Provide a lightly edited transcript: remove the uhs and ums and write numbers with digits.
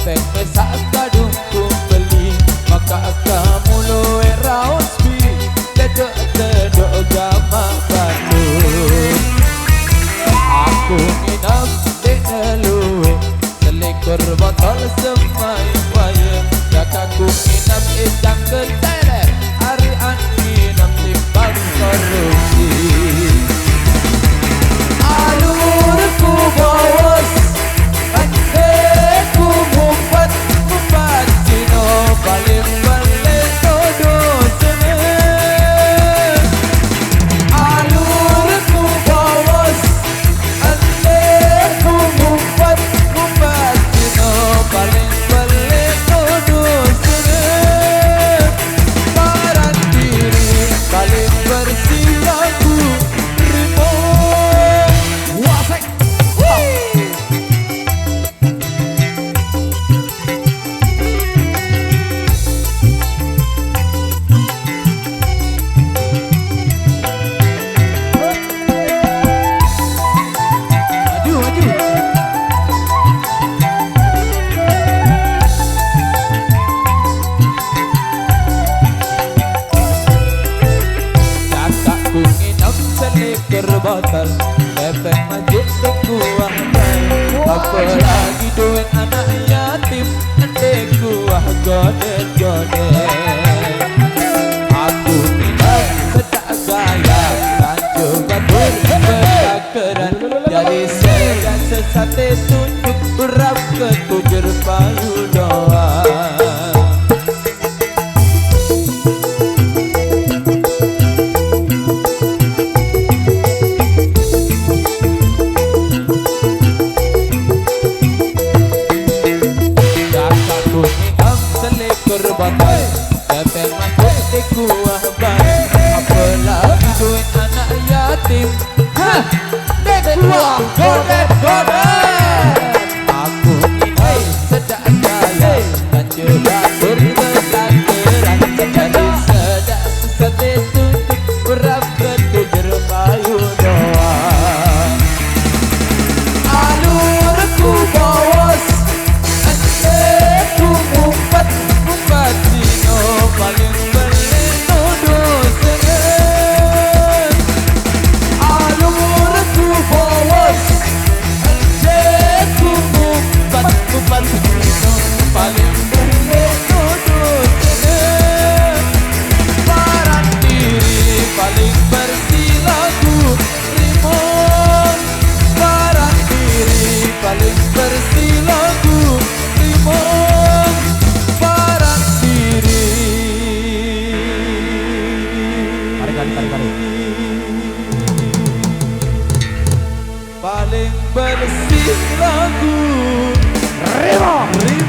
Lepek mesak kadung ku beli, maka kamu loe raos bi, dedok gama bandung. Aku nginap di neluwe, selikur botol semai wayang. Yak aku nginap ejang ketele, hari nginap timbang korupsi. Alurku bos, anteku mumpat, mumpat sino paling balik dodo seneng. Alurku bos, anteku mumpat, mumpat sino paling balik dodo seneng. Paran diri paling bersih lagu rimo. Wasek botol, lepek majik kuah baik. Apalagi duit anak yatim, nanti kuah godet-godet. Aku minat sedak gaya, rancu batur berdakeran. Jadi segan sesate tunjuk, urap ketujur payu doang. Botol, lepek masuk di kuah baik. Apalagi duit anak yatim, dek kuah godet-godet. Aku ini sedak gaya, rancu batur berdakeran. Jadi sedak sesate tunjuk, urap ketujur payu doang. Alurku bos, anteku mumpat, Patino paling balik dodo seneng. Alurku bos, anteku mumpat, mumpat Patino paling balik dodo seneng. Paran diri paling bersih lagu rimo. Paran diri paling bersih lagu rimo. Paling bersih lagu Rimo.